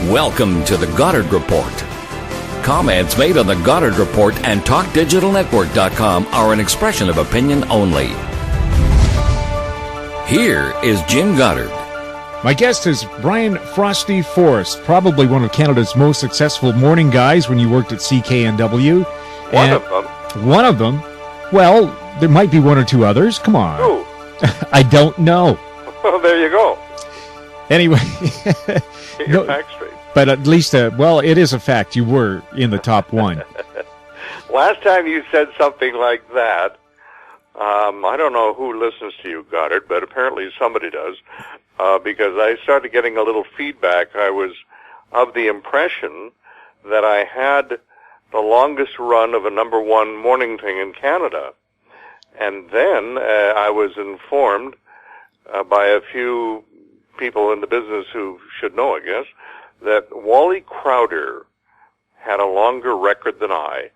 Welcome to the Goddard Report. Comments made on the Goddard Report and TalkDigitalNetwork.com are an expression of opinion only. Here is Jim Goddard. My guest is Brian Frosty Forst, probably one of Canada's most successful morning guys when you worked at CKNW. One of them? One of them? Well, there might be one or two others. Come on. Who? I don't know. Well, there you go. Anyway. Get your facts straight. But at least, well, it is a fact. You were in the top one. Last time you said something like that, I don't know who listens to you, Goddard, but apparently somebody does, because I started getting a little feedback. I was of the impression that I had the longest run of a number one morning thing in Canada. And then I was informed by a few people in the business who should know, I guess, that Wally Crowder had a longer record than I,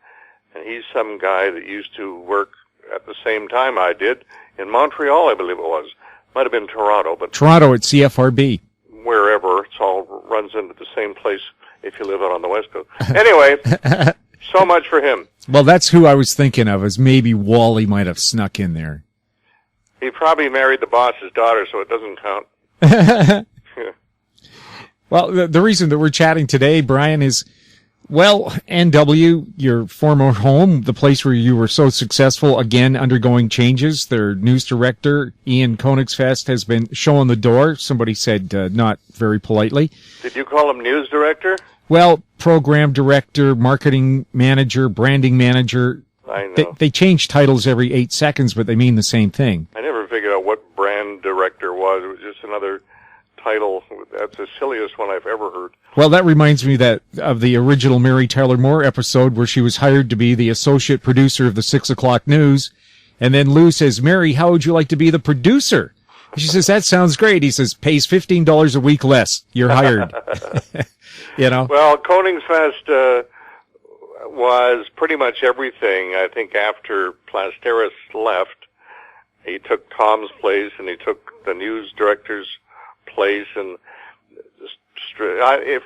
and he's some guy that used to work at the same time I did in Montreal, I believe it was. Might have been Toronto, but Toronto at CFRB. Wherever, it's all runs into the same place if you live out on the West Coast. Anyway, so much for him. Well, that's who I was thinking of, as maybe Wally might have snuck in there. He probably married the boss's daughter, so it doesn't count. Well, the reason that we're chatting today, Brian, is, well, NW, your former home, the place where you were so successful, again, undergoing changes. Their news director, Ian Koenigsfest, has been showing the door. Somebody said not very politely. Did you call him news director? Well, program director, marketing manager, branding manager. I know. They change titles every 8 seconds, but they mean the same thing. I never figured out what brand director was. It was just another title. That's the silliest one I've ever heard. Well, that reminds me of the original Mary Tyler Moore episode where she was hired to be the associate producer of the 6 o'clock news. And then Lou says, "Mary, how would you like to be the producer?" She says, "That sounds great." He says, "Pays $15 a week less. You're hired." You know? Well, Koenigsfest was pretty much everything. I think after Plasteris left, he took Tom's place and he took the news director's place, and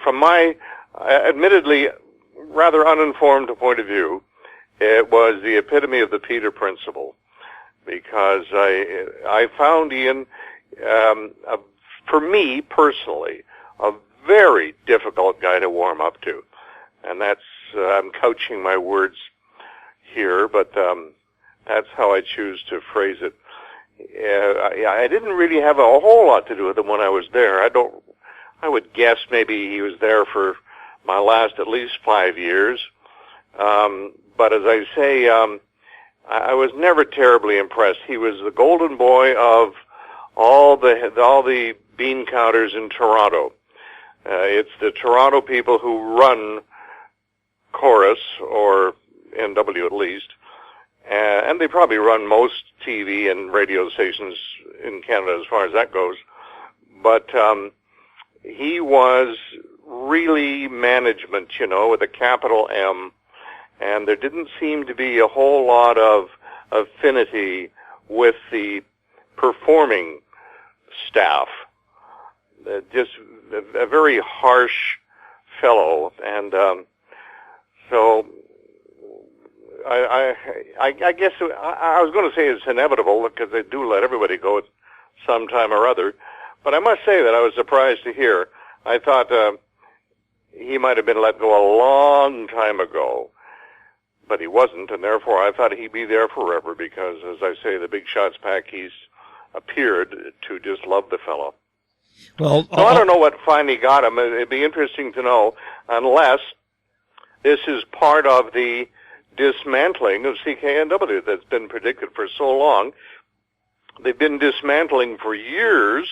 from my admittedly rather uninformed point of view, it was the epitome of the Peter principle, because I found Ian, for me personally, a very difficult guy to warm up to, and that's I'm couching my words here, but that's how I choose to phrase it. I didn't really have a whole lot to do with him when I was there. I would guess maybe he was there for my last at least 5 years. But as I say, I was never terribly impressed. He was the golden boy of all the bean counters in Toronto. It's the Toronto people who run Chorus, or NW at least. And they probably run most TV and radio stations in Canada as far as that goes. But he was really management, with a capital M. And there didn't seem to be a whole lot of affinity with the performing staff. Just a very harsh fellow. And so I guess I was going to say it's inevitable, because they do let everybody go at some time or other. But I must say that I was surprised to hear. I thought he might have been let go a long time ago, but he wasn't, and therefore I thought he'd be there forever, because, as I say, the Big Shots pack, he's appeared to just love the fellow. Well, so I don't know what finally got him. It'd be interesting to know, unless this is part of the dismantling of CKNW that's been predicted for so long. They've been dismantling for years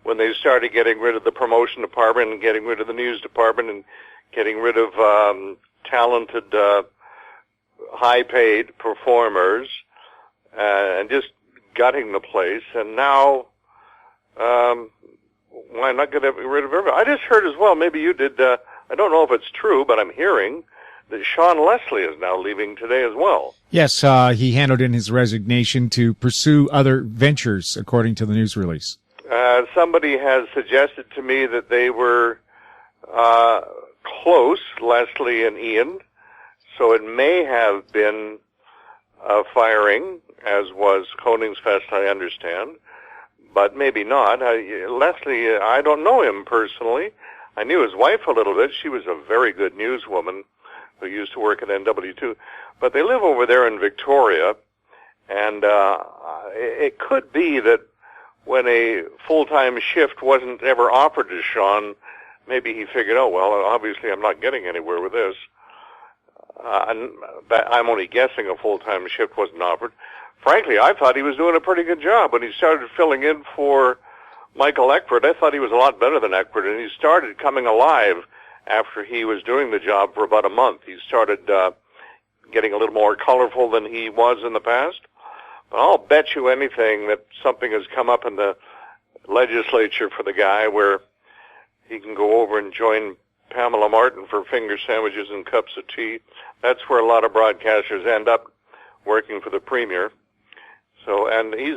when they started getting rid of the promotion department and getting rid of the news department and getting rid of talented, high-paid performers and just gutting the place. And now, why not get rid of everybody? I just heard as well, maybe you did, I don't know if it's true, but I'm hearing that Sean Leslie is now leaving today as well. Yes, he handed in his resignation to pursue other ventures, according to the news release. Somebody has suggested to me that they were Close, Leslie and Ian. So it may have been firing, as was Koningsfest, I understand, but maybe not. Leslie, I don't know him personally. I knew his wife a little bit. She was a very good newswoman who used to work at NW2. But they live over there in Victoria, and it could be that when a full-time shift wasn't ever offered to Sean, maybe he figured, oh, well, obviously I'm not getting anywhere with this. I'm only guessing a full-time shift wasn't offered. Frankly, I thought he was doing a pretty good job. When he started filling in for Michael Eckford, I thought he was a lot better than Eckford, and he started coming alive after he was doing the job for about a month. He started getting a little more colorful than he was in the past. But I'll bet you anything that something has come up in the legislature for the guy where he can go over and join Pamela Martin for finger sandwiches and cups of tea. That's where a lot of broadcasters end up, working for the premier. So, and he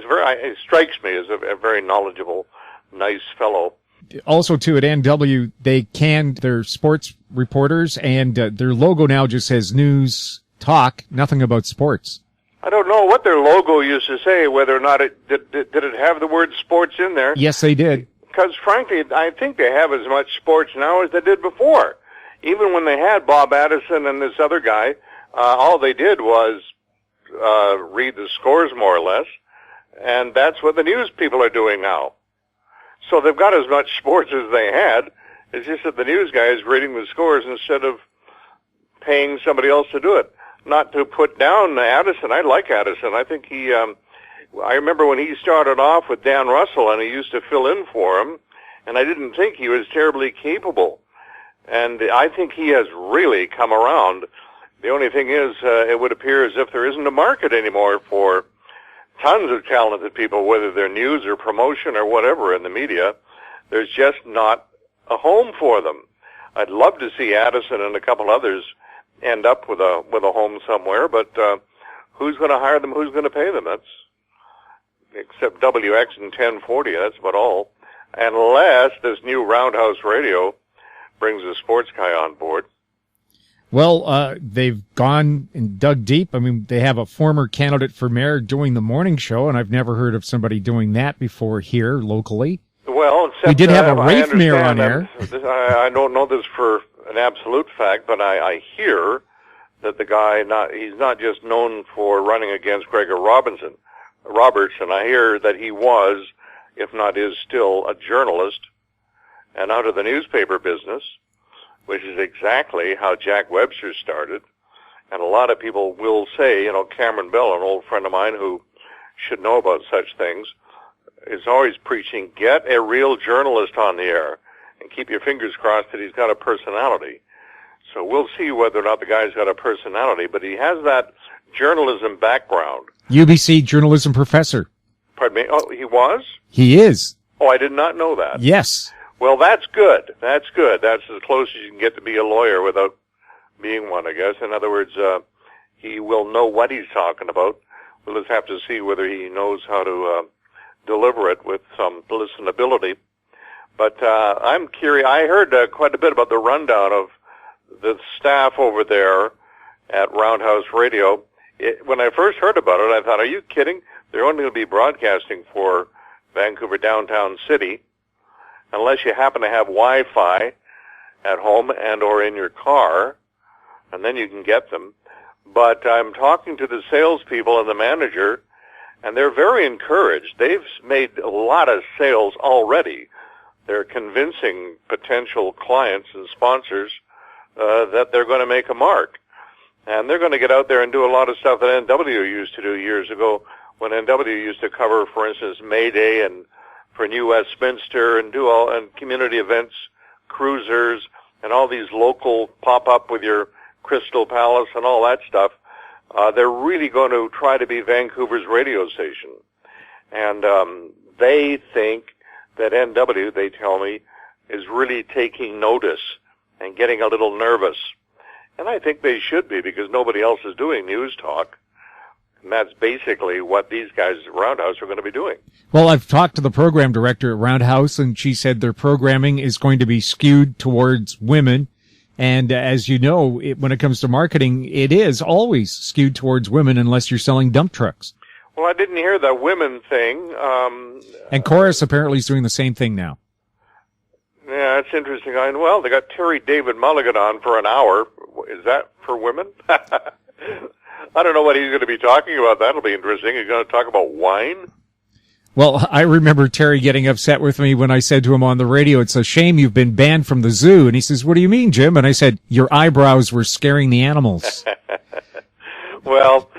strikes me as a very knowledgeable, nice fellow. Also, too, at NW, they canned their sports reporters, and their logo now just says news, talk, nothing about sports. I don't know what their logo used to say, whether or not it did it have the word sports in there. Yes, they did. Because, frankly, I think they have as much sports now as they did before. Even when they had Bob Addison and this other guy, all they did was read the scores, more or less, and that's what the news people are doing now. So they've got as much sports as they had. It's just that the news guy is reading the scores instead of paying somebody else to do it. Not to put down Addison. I like Addison. I think he... I remember when he started off with Dan Russell, and he used to fill in for him, and I didn't think he was terribly capable. And I think he has really come around. The only thing is, it would appear as if there isn't a market anymore for tons of talented people, whether they're news or promotion or whatever in the media. There's just not a home for them. I'd love to see Addison and a couple others end up with a home somewhere, but who's going to hire them? Who's going to pay them? That's except WX and 1040. That's about all. Unless this new Roundhouse Radio brings a sports guy on board. Well, they've gone and dug deep. I mean, they have a former candidate for mayor doing the morning show, and I've never heard of somebody doing that before here locally. Well, except, we did have a Wraith mayor on air. I don't know this for an absolute fact, but I hear that the guy, he's not just known for running against Gregor Robertson. I hear that he was, if not is still, a journalist and out of the newspaper business, which is exactly how Jack Webster started. And a lot of people will say, Cameron Bell, an old friend of mine who should know about such things, is always preaching, get a real journalist on the air and keep your fingers crossed that he's got a personality. So we'll see whether or not the guy's got a personality, but he has that journalism background. UBC journalism professor. Pardon me? Oh, he was? He is. Oh, I did not know that. Yes. Well, that's good. That's good. That's as close as you can get to be a lawyer without being one, I guess. In other words, he will know what he's talking about. We'll just have to see whether he knows how to deliver it with some listenability. But I'm curious. I heard quite a bit about the rundown of the staff over there at Roundhouse Radio. When I first heard about it, I thought, are you kidding? They're only going to be broadcasting for Vancouver downtown city, unless you happen to have Wi-Fi at home and or in your car, and then you can get them. But I'm talking to the salespeople and the manager, and they're very encouraged. They've made a lot of sales already. They're convincing potential clients and sponsors that they're going to make a mark. And they're going to get out there and do a lot of stuff that NW used to do years ago, when NW used to cover, for instance, May Day and for New Westminster and do all and community events, cruisers, and all these local pop-up with your Crystal Palace and all that stuff. They're really going to try to be Vancouver's radio station. And they think that NW, they tell me, is really taking notice and getting a little nervous. And I think they should be, because nobody else is doing news talk. And that's basically what these guys at Roundhouse are going to be doing. Well, I've talked to the program director at Roundhouse, and she said their programming is going to be skewed towards women. And as you know, when it comes to marketing, it is always skewed towards women unless you're selling dump trucks. Well, I didn't hear the women thing. And Chorus apparently is doing the same thing now. Yeah, that's interesting. Well, they got Terry David Mulligan on for an hour. Is that for women? I don't know what he's going to be talking about. That'll be interesting. He's going to talk about wine? Well, I remember Terry getting upset with me when I said to him on the radio, it's a shame you've been banned from the zoo. And he says, what do you mean, Jim? And I said, your eyebrows were scaring the animals. Well,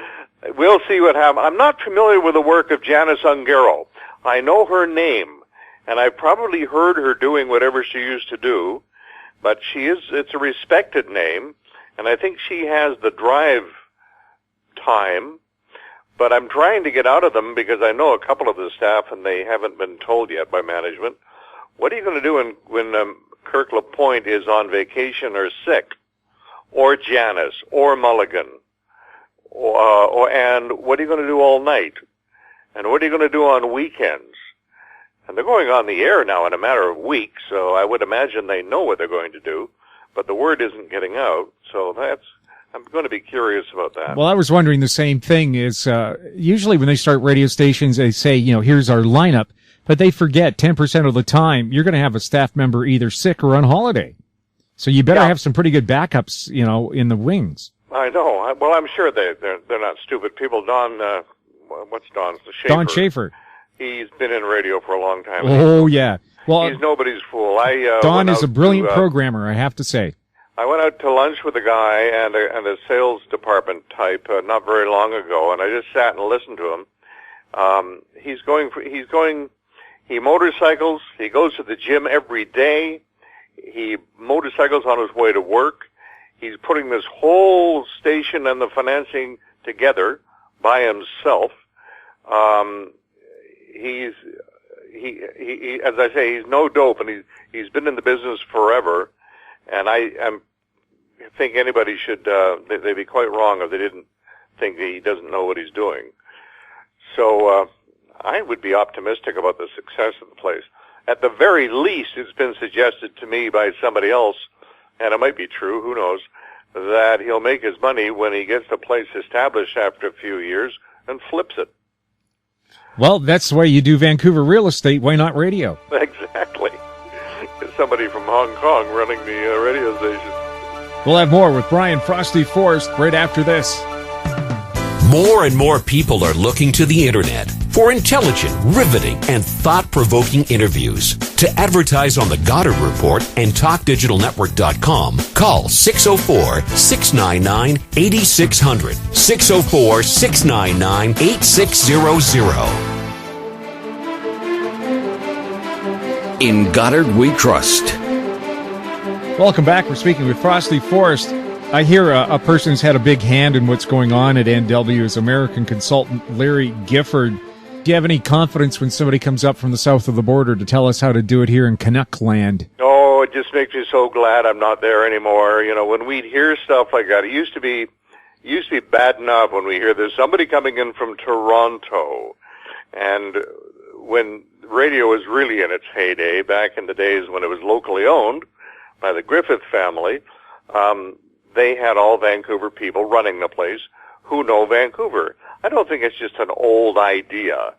we'll see what happens. I'm not familiar with the work of Janice Ungaro. I know her name, and I've probably heard her doing whatever she used to do, but it's a respected name, and I think she has the drive time, but I'm trying to get out of them because I know a couple of the staff, and they haven't been told yet by management. What are you going to do when Kirk LaPointe is on vacation or sick, or Janice, or Mulligan? And what are you going to do all night? And what are you going to do on weekends? And they're going on the air now in a matter of weeks, so I would imagine they know what they're going to do, but the word isn't getting out, so I'm going to be curious about that. Well, I was wondering the same thing is, usually when they start radio stations, they say, here's our lineup, but they forget 10% of the time you're going to have a staff member either sick or on holiday. So you better have some pretty good backups, in the wings. I know. Well, I'm sure they're not stupid people. What's Don's? Schaefer. Don Schaefer. He's been in radio for a long time. Oh, yeah. Well, he's nobody's fool. Don is a brilliant programmer, I have to say. I went out to lunch with a guy and a sales department type not very long ago, and I just sat and listened to him. He motorcycles. He goes to the gym every day. He motorcycles on his way to work. He's putting this whole station and the financing together by himself. He as I say, he's no dope, and he's been in the business forever. And I think anybody should they'd be quite wrong if they didn't think that he doesn't know what he's doing. So I would be optimistic about the success of the place. At the very least, it's been suggested to me by somebody else, and it might be true, who knows, that he'll make his money when he gets the place established after a few years and flips it. Well, that's the way you do Vancouver real estate. Why not radio? Exactly. It's somebody from Hong Kong running the radio station. We'll have more with Brian Frosty Forst right after this. More and more people are looking to the internet for intelligent, riveting, and thought-provoking interviews. To advertise on the Goddard Report and TalkDigitalNetwork.com, call 604-699-8600, 604-699-8600. In Goddard we trust. Welcome back. We're speaking with Frosty Forst. I hear a person who's had a big hand in what's going on at NW is American consultant Larry Gifford. Do you have any confidence when somebody comes up from the south of the border to tell us how to do it here in Canuck land? Oh, it just makes me so glad I'm not there anymore. When we'd hear stuff like that, it used to be bad enough when we hear there's somebody coming in from Toronto. And when radio was really in its heyday, back in the days when it was locally owned by the Griffith family, they had all Vancouver people running the place who know Vancouver. I don't think it's just an old idea.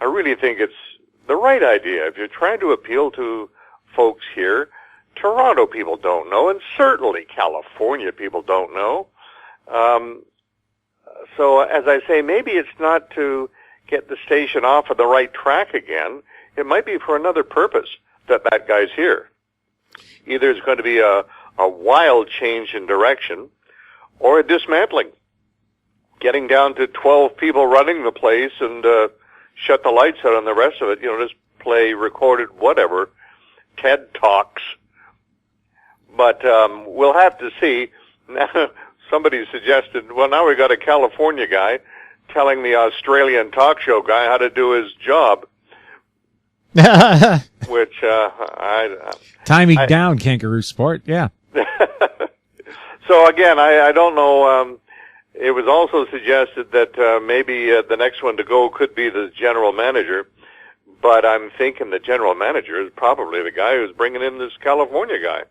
I really think it's the right idea. If you're trying to appeal to folks here, Toronto people don't know, and certainly California people don't know. So, as I say, maybe it's not to get the station off of the right track again. It might be for another purpose that guy's here. Either it's going to be a wild change in direction or a dismantling. Getting down to 12 people running the place and shut the lights out on the rest of it, just play recorded whatever, TED Talks. But we'll have to see. Somebody suggested, well, now we got a California guy telling the Australian talk show guy how to do his job. Which timing down, Kangaroo Sport, yeah. So again, I don't know. It was also suggested that maybe the next one to go could be the general manager, but I'm thinking the general manager is probably the guy who's bringing in this California guy.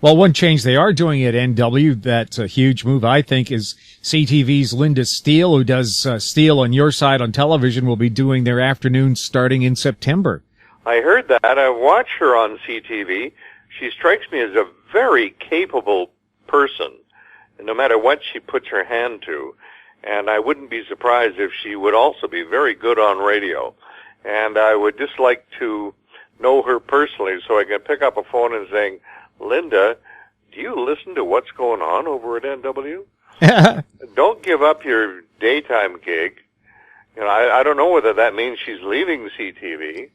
Well, one change they are doing at NW, that's a huge move, I think, is CTV's Linda Steele, who does Steele on Your Side on television, will be doing their afternoons starting in September. I heard that. I watch her on CTV. She strikes me as a very capable person, no matter what she puts her hand to. And I wouldn't be surprised if she would also be very good on radio. And I would just like to know her personally so I can pick up a phone and saying, Linda, do you listen to what's going on over at NW? Don't give up your daytime gig. You know, I don't know whether that means she's leaving CTV.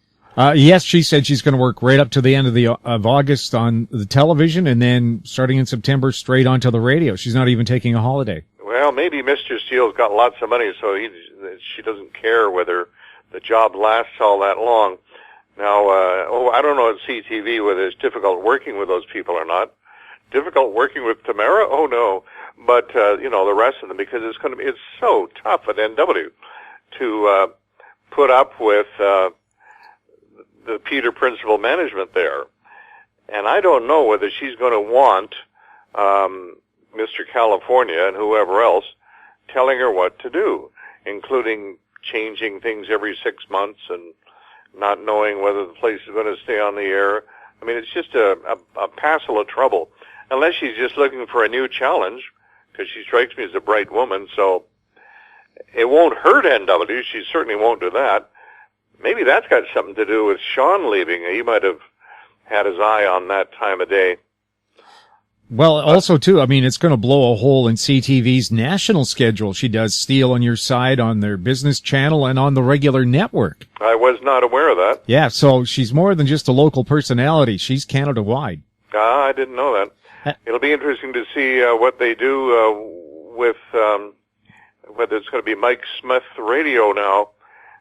Yes, she said she's going to work right up to the end of August on the television, and then starting in September, straight onto the radio. She's not even taking a holiday. Well, maybe Mr. Steele's got lots of money, so she doesn't care whether the job lasts all that long. Now, I don't know at CTV whether it's difficult working with those people or not. Difficult working with Tamara? Oh no. But, the rest of them, because it's so tough at NW to, put up with, the Peter Principal management there. And I don't know whether she's going to want, Mr. California and whoever else telling her what to do, including changing things every 6 months and not knowing whether the place is going to stay on the air. I mean, it's just a passel of trouble. Unless she's just looking for a new challenge, because she strikes me as a bright woman, so it won't hurt NW. She certainly won't do that. Maybe that's got something to do with Sean leaving. He might have had his eye on that time of day. Well, also, too, I mean, it's going to blow a hole in CTV's national schedule. She does Steele on Your Side on their business channel and on the regular network. I was not aware of that. Yeah, so she's more than just a local personality. She's Canada-wide. I didn't know that. It'll be interesting to see what they do with whether it's going to be Mike Smith Radio now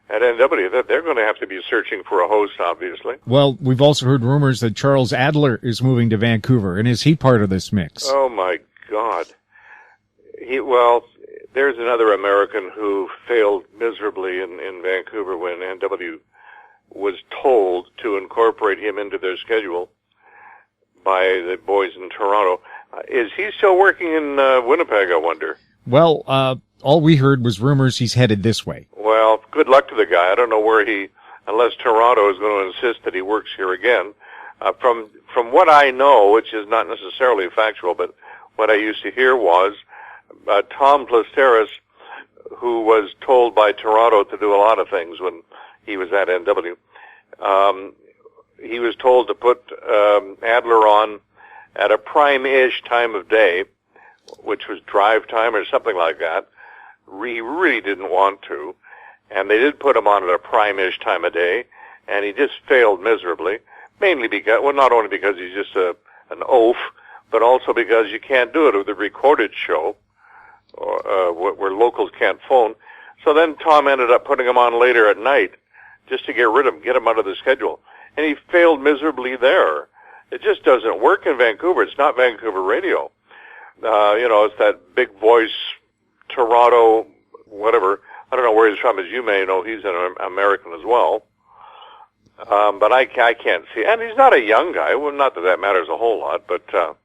at NW. That they're going to have to be searching for a host, obviously. Well, we've also heard rumors that Charles Adler is moving to Vancouver, and is he part of this mix? Oh my God! There's another American who failed miserably in Vancouver when NW was told to incorporate him into their schedule by the boys in Toronto. Is he still working in Winnipeg, I wonder? Well, all we heard was rumors he's headed this way. Well, good luck to the guy. I don't know where unless Toronto is going to insist that he works here again. From what I know, which is not necessarily factual, but what I used to hear was Tom Plasteris, who was told by Toronto to do a lot of things when he was at NW, he was told to put Adler on at a prime-ish time of day, which was drive time or something like that. He really didn't want to, and they did put him on at a prime-ish time of day, and he just failed miserably, mainly because, well, not only because he's just an oaf, but also because you can't do it with a recorded show, where locals can't phone. So then Tom ended up putting him on later at night, just to get rid of him, get him out of the schedule. And he failed miserably there. It just doesn't work in Vancouver. It's not Vancouver radio. It's that big voice, Toronto, whatever. I don't know where he's from. As you may know, he's an American as well. But I can't see. And he's not a young guy. Well, not that matters a whole lot, but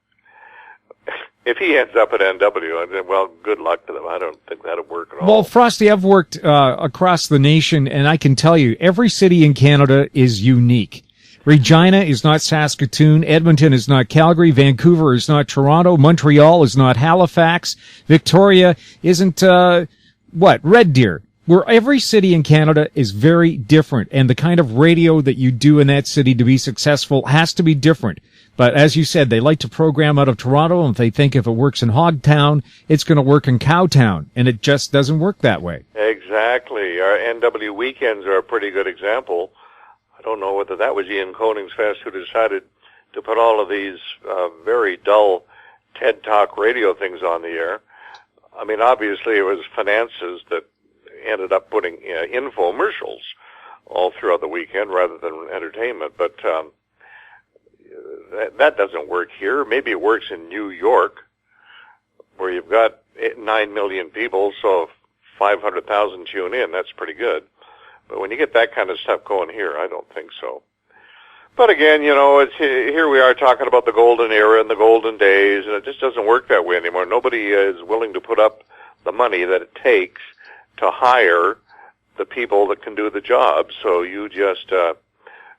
if he ends up at NW, well, good luck to them. I don't think that'll work at all. Well, Frosty, I've worked across the nation, and I can tell you, every city in Canada is unique. Regina is not Saskatoon. Edmonton is not Calgary. Vancouver is not Toronto. Montreal is not Halifax. Victoria isn't, Red Deer. Where every city in Canada is very different, and the kind of radio that you do in that city to be successful has to be different. But as you said, they like to program out of Toronto, and they think if it works in Hogtown, it's going to work in Cowtown, and it just doesn't work that way. Exactly. Our NW weekends are a pretty good example. I don't know whether that was Ian Koningsfest who decided to put all of these very dull TED Talk radio things on the air. I mean, obviously it was finances that ended up putting infomercials all throughout the weekend rather than entertainment. But that doesn't work here. Maybe it works in New York, where you've got 9 million people, so if 500,000 tune in, that's pretty good. But when you get that kind of stuff going here, I don't think so. But again, here we are talking about the golden era and the golden days, and it just doesn't work that way anymore. Nobody is willing to put up the money that it takes to hire the people that can do the job. So you just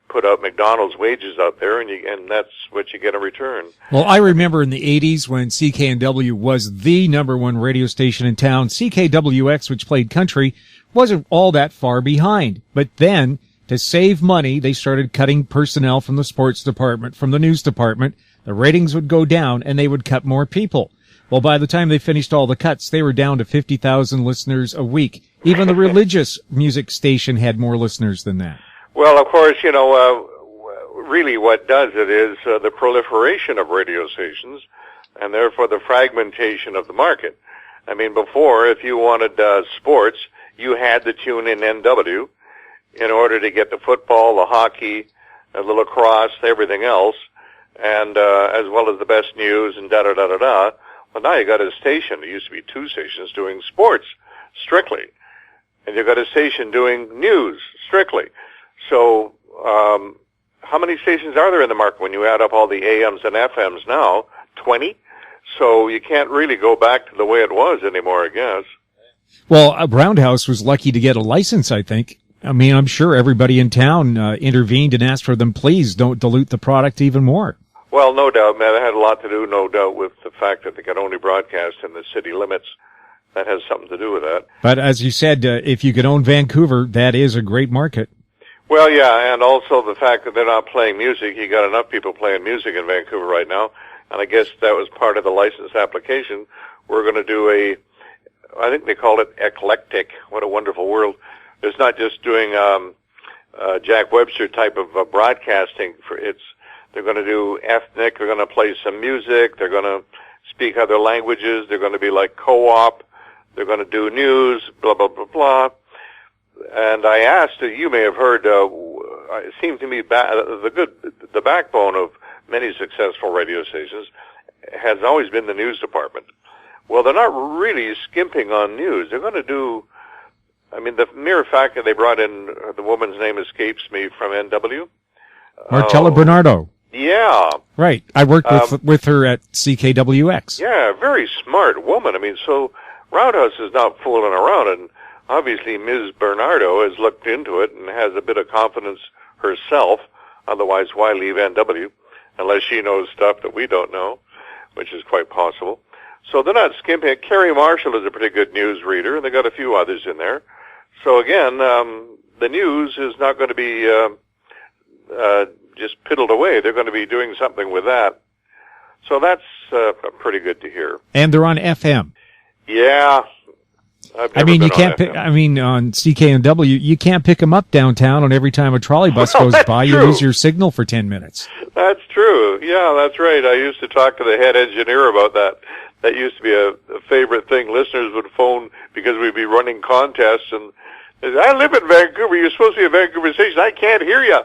put out McDonald's wages out there, and that's what you get in return. Well, I remember in the 80s when CKNW was the #1 radio station in town. CKWX, which played country, wasn't all that far behind. But then, to save money, they started cutting personnel from the sports department, from the news department. The ratings would go down, and they would cut more people. Well, by the time they finished all the cuts, they were down to 50,000 listeners a week. Even the religious music station had more listeners than that. Well, of course, really what does it is the proliferation of radio stations, and therefore the fragmentation of the market. I mean, before, if you wanted sports, you had to tune in NW in order to get the football, the hockey, the lacrosse, everything else, and as well as the best news and da-da-da-da-da. Well, now you got a station. There used to be 2 stations doing sports, strictly. And you got a station doing news, strictly. So, how many stations are there in the market when you add up all the AMs and FMs now? 20? So you can't really go back to the way it was anymore, I guess. Well, Roundhouse was lucky to get a license, I think. I mean, I'm sure everybody in town intervened and asked for them, please don't dilute the product even more. Well, no doubt, man. It had a lot to do, no doubt, with the fact that they could only broadcast in the city limits. That has something to do with that. But as you said, if you could own Vancouver, that is a great market. Well, yeah, and also the fact that they're not playing music. You got enough people playing music in Vancouver right now, and I guess that was part of the license application. We're going to do I think they call it eclectic. What a wonderful world. It's not just doing Jack Webster type of broadcasting. They're going to do ethnic. They're going to play some music. They're going to speak other languages. They're going to be like co-op. They're going to do news, blah, blah, blah, blah. And I asked, you may have heard, it seemed to me the backbone of many successful radio stations has always been the news department. Well, they're not really skimping on news. They're going to do, the mere fact that they brought in, the woman's name escapes me, from NW. Marcella Bernardo. Yeah. Right. I worked with her at CKWX. Yeah, very smart woman. So Roundhouse is not fooling around, and obviously Ms. Bernardo has looked into it and has a bit of confidence herself. Otherwise, why leave NW? Unless she knows stuff that we don't know, which is quite possible. So they're not skimping. Carrie Marshall is a pretty good news reader, and they got a few others in there. So again, the news is not going to be just piddled away. They're going to be doing something with that. So that's pretty good to hear. And they're on FM. Yeah. You can't pick, on CKNW, you can't pick them up downtown, and every time a trolley bus goes by, you lose your signal for 10 minutes. That's true. Yeah, that's right. I used to talk to the head engineer about that. That used to be a favorite thing. Listeners would phone because we'd be running contests, and they'd say, I live in Vancouver. You're supposed to be a Vancouver station. I can't hear you.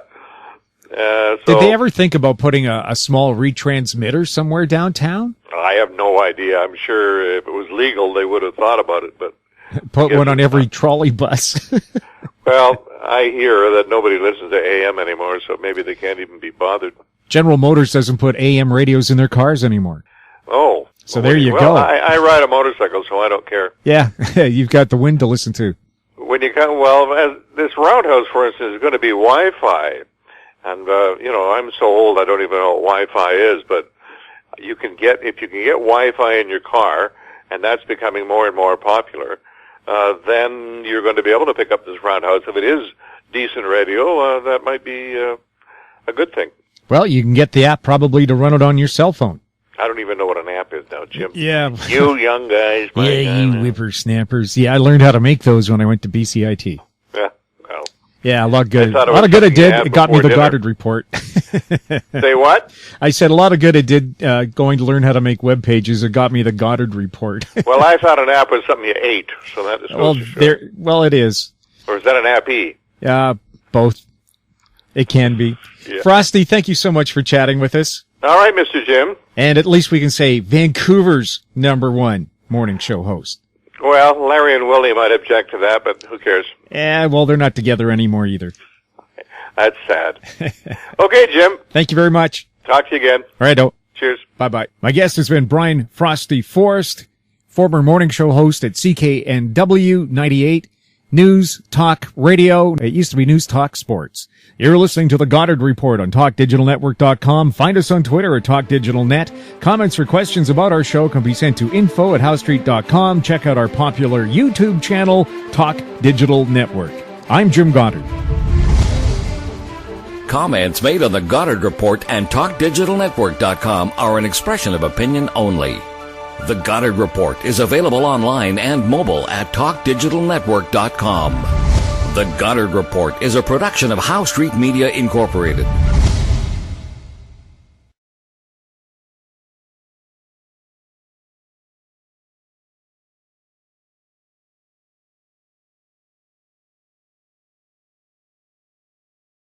Did they ever think about putting a small retransmitter somewhere downtown? I have no idea. I'm sure if it was legal, they would have thought about it, but put one on every trolley bus. Well, I hear that nobody listens to AM anymore, so maybe they can't even be bothered. General Motors doesn't put AM radios in their cars anymore. Oh. So there you go. I ride a motorcycle, so I don't care. Yeah, you've got the wind to listen to. When you come, as this Roundhouse, for instance, is going to be Wi-Fi. And, I'm so old I don't even know what Wi-Fi is, but if you can get Wi-Fi in your car, and that's becoming more and more popular, then you're going to be able to pick up this Roundhouse. If it is decent radio, that might be a good thing. Well, you can get the app probably to run it on your cell phone. I don't even know what an app is now, Jim. Yeah. You young guys. Yeah, you whippersnappers. Yeah, I learned how to make those when I went to BCIT. Yeah, well. Yeah, a lot of good I did. It got me the Goddard report. Say what? I said a lot of good it did going to learn how to make web pages. It got me the Goddard report. Well, I thought an app was something you ate, so that is it is. Or is that an appy? Yeah, both. It can be. Yeah. Frosty, thank you so much for chatting with us. All right, Mr. Jim. And at least we can say Vancouver's #1 morning show host. Well, Larry and Willie might object to that, but who cares? Well, they're not together anymore either. That's sad. Okay, Jim. Thank you very much. Talk to you again. All right, Cheers. Bye-bye. My guest has been Brian Frosty Forst, former morning show host at CKNW 98 News Talk Radio. It used to be News Talk Sports. You're listening to the Goddard Report on TalkDigitalNetwork.com. Find us on Twitter at TalkDigitalNet. Comments or questions about our show can be sent to info@HowStreet.com. Check out our popular YouTube channel, Talk Digital Network. I'm Jim Goddard. Comments made on the Goddard Report and TalkDigitalNetwork.com are an expression of opinion only. The Goddard Report is available online and mobile at TalkDigitalNetwork.com. The Goddard Report is a production of How Street Media Incorporated.